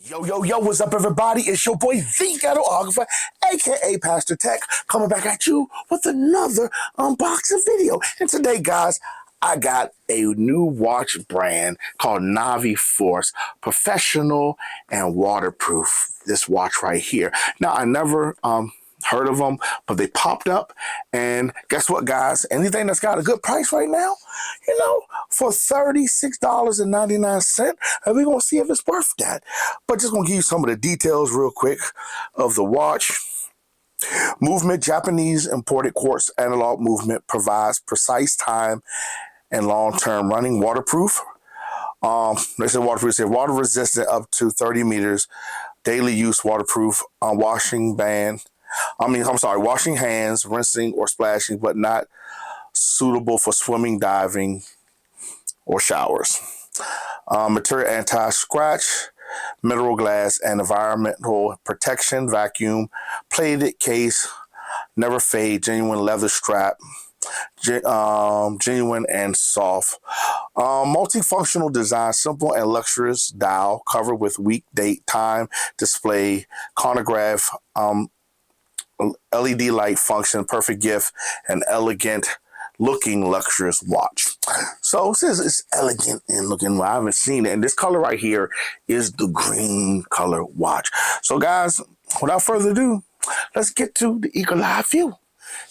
Yo, yo, yo, what's up, everybody? It's your boy, the Ghetographer, aka Pastor Tech, coming back at you with another unboxing video. And today, guys, I got a new watch brand called NAVIFORCE, professional and waterproof. This watch right here. Now, I never heard of them, but they popped up. And guess what, guys? Anything that's got a good price right now, for $36.99, and we're going to see if it's worth that. But just going to give you some of the details real quick of the watch. Movement, Japanese imported quartz analog movement, provides precise time and long-term running. Waterproof. They said waterproof. They said water resistant up to 30 meters. Daily use waterproof. Washing hands, rinsing or splashing, but not suitable for swimming, diving, or showers. Material anti-scratch, mineral glass, and environmental protection. Vacuum plated case, never fade. Genuine leather strap. Genuine and soft. Multifunctional design, simple and luxurious dial, covered with week, date, time, display, chronograph, LED light function, perfect gift, and elegant looking luxurious watch. So it says it's elegant and looking. Well, I haven't seen it. And this color right here is the green color watch. So guys, without further ado, let's get to the eagle eye view.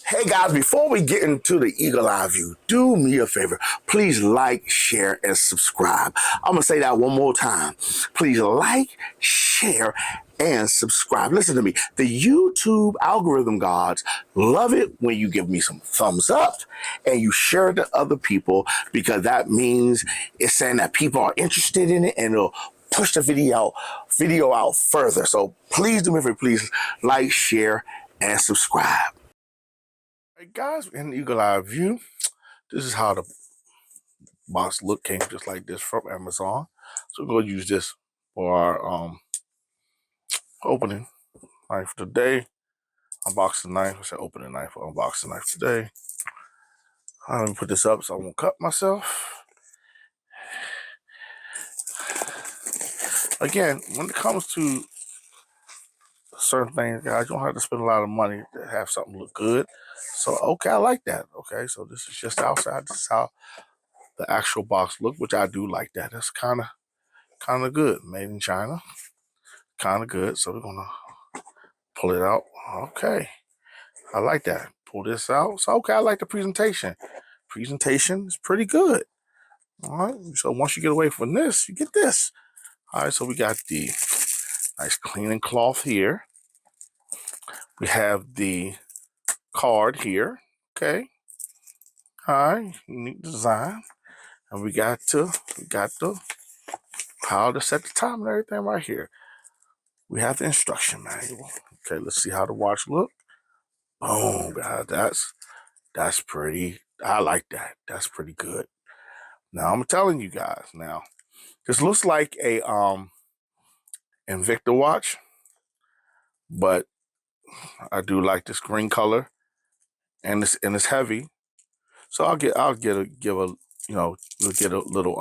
Hey guys, before we get into the eagle eye view, do me a favor. Please like, share, and subscribe. I'm going to say that one more time. Please like, share, and subscribe. Listen to me. The YouTube algorithm gods love it when you give me some thumbs up and you share it to other people, because that means it's saying that people are interested in it and it'll push the video out further. So please do me a favor. Please like, share, and subscribe. Hey guys, in the eagle eye view, this is how the box look. Came just like this from Amazon. So we're going to use this for our opening knife today. Unboxing knife. I said opening knife for unboxing knife today. Let me put this up so I won't cut myself. Again, when it comes to certain things, guys, you don't have to spend a lot of money to have something look good. So, okay, I like that. Okay, so this is just outside. This is how the actual box look, which I do like that. That's kind of good. Made in China. Kind of good. So we're going to pull it out. Okay, I like that. Pull this out. So, okay, I like the presentation. Presentation is pretty good. All right, so once you get away from this, you get this. All right, so we got the nice cleaning cloth here. We have the card here. Okay. All right, unique design. And we got the how to set the time and everything right here. We have the instruction manual. Okay, let's see how the watch look. Boom, guys, that's pretty. I like that. That's pretty good. Now I'm telling you guys. Now this looks like a Invicta watch, but I do like this green color, and it's heavy. So we'll get a little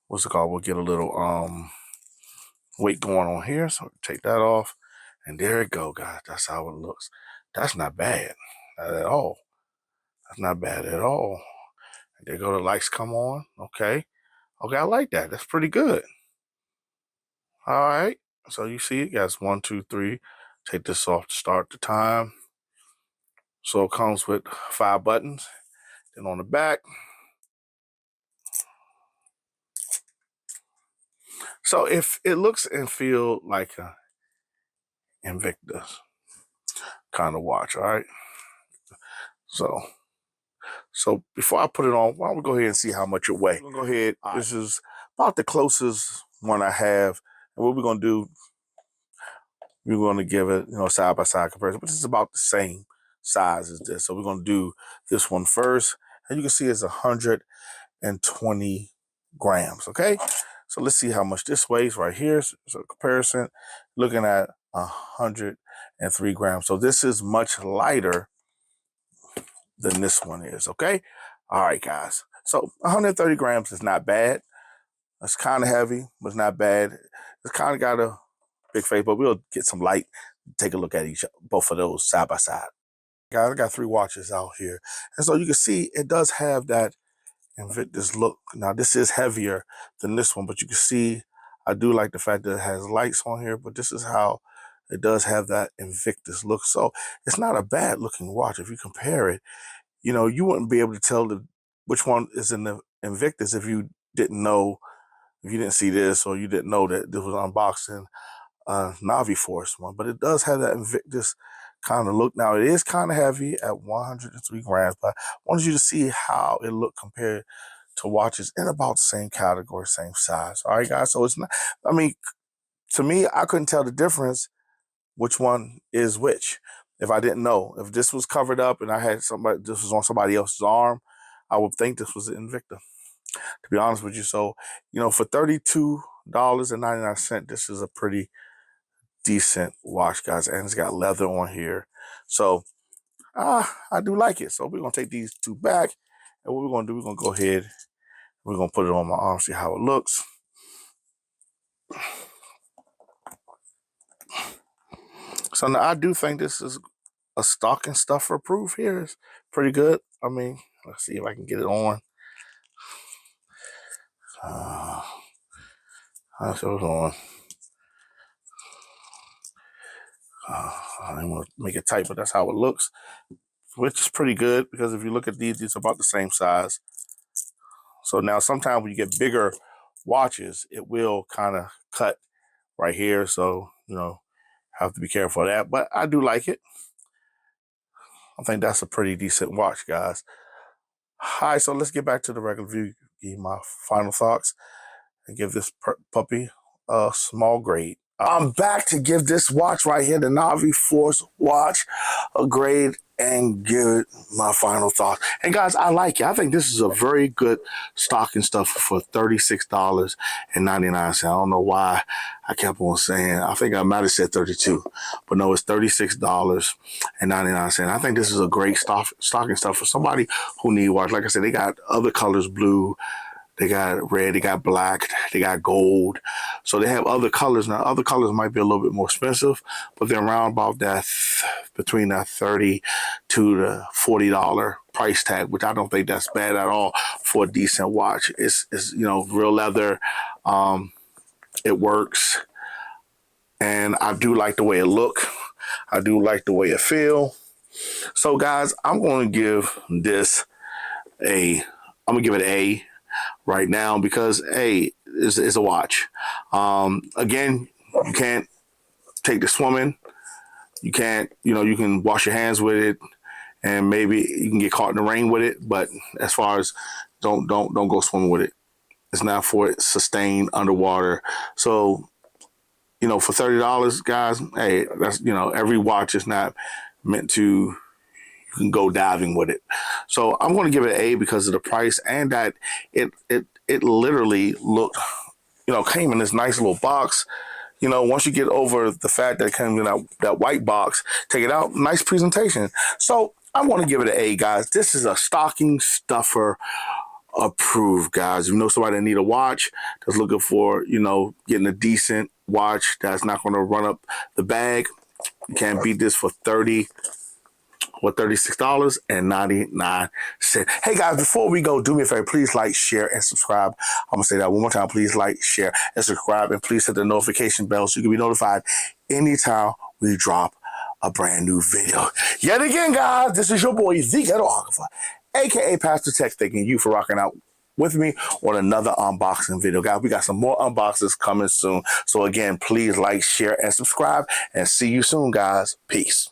what's it called? We'll get a little weight going on here. So take that off, and there it go, guys. That's how it looks. That's not bad, not at all. That's not bad at all. And there go the lights come on. Okay, I like that. That's pretty good. All right. So you see, it got 1, 2, 3. Take this off to start the time. So it comes with 5 buttons. Then on the back, so if it looks and feel like a Invictus kind of watch, all right. So before I put it on, why don't we go ahead and see how much it weighs? We'll go ahead. This is about the closest one I have. And what we're gonna do, we're gonna give it, side by side comparison, but this is about the same size as this. So we're gonna do this one first, and you can see it's 120 grams. Okay, so let's see how much this weighs right here. So comparison, looking at 103 grams. So this is much lighter than this one is. Okay, all right, guys. So 130 grams is not bad. It's kind of heavy, but it's not bad. It's kind of got a big face, but we'll get some light. Take a look at both of those side by side. Guys, I got 3 watches out here. And so you can see it does have that Invictus look. Now, this is heavier than this one, but you can see I do like the fact that it has lights on here, but this is how it does have that Invictus look. So it's not a bad looking watch. If you compare it, you know, you wouldn't be able to tell which one is in the Invictus if you didn't know, if you didn't see this or you didn't know that this was unboxing NAVIFORCE one. But it does have that Invictus kind of look. Now, it is kind of heavy at 103 grams, but I wanted you to see how it looked compared to watches in about the same category, same size. All right, guys. So it's not, I mean, to me, I couldn't tell the difference which one is which if I didn't know. If this was covered up and I had this was on somebody else's arm, I would think this was an Invicta, to be honest with you. So, you know, for $32.99, this is a pretty decent watch, guys, and it's got leather on here. So I do like it. So we're gonna take these 2 back, and what we're gonna do, we're gonna go ahead, we're gonna put it on my arm, see how it looks. So now I do think this is a stocking stuffer proof here. It's pretty good. I mean, let's see if I can get it on. Let's see what's on. I'm gonna make it tight, but that's how it looks, which is pretty good because if you look at these are about the same size. So now sometimes when you get bigger watches, it will kind of cut right here. So, you know, have to be careful of that. But I do like it. I think that's a pretty decent watch, guys. All right, so let's get back to the regular view. Give you my final thoughts and give this puppy a small grade. I'm back to give this watch right here, the NAVIFORCE Watch, a grade and give it my final thoughts. And guys, I like it. I think this is a very good stocking stuffer for $36.99. I don't know why I kept on saying, I think I might have said 32, but no, it's $36.99. I think this is a great stocking stuffer for somebody who need watch. Like I said, they got other colors, blue, they got red, they got black, they got gold. So they have other colors. Now, other colors might be a little bit more expensive, but they're around about that, between that $30 to $40 price tag, which I don't think that's bad at all for a decent watch. It's you know, real leather. It works. And I do like the way it look. I do like the way it feel. So guys, I'm going to give this I'm going to give it an A right now because A is a watch. Again, you can't take this swimming. You can't, you know, you can wash your hands with it and maybe you can get caught in the rain with it. But as far as don't go swimming with it. It's not for it sustained underwater. So, you know, for $30, guys, hey, that's, you know, every watch is not meant to, you can go diving with it. So I'm going to give it an A because of the price and that it literally looked, you know, came in this nice little box. You know, once you get over the fact that it came in that white box, take it out, nice presentation. So I'm going to give it an A, guys. This is a stocking stuffer approved, guys. You know, somebody that need a watch that's looking for, you know, getting a decent watch that's not going to run up the bag. You can't beat this for $36.99. Hey guys, before we go, do me a favor, please like, share, and subscribe. I'm gonna say that one more time. Please like, share, and subscribe, and please hit the notification bell so you can be notified anytime we drop a brand new video. Yet again, guys, this is your boy, the Ghetographer, aka Pastor Tech, thanking you for rocking out with me on another unboxing video. Guys, we got some more unboxings coming soon. So again, please like, share, and subscribe, and see you soon, guys. Peace.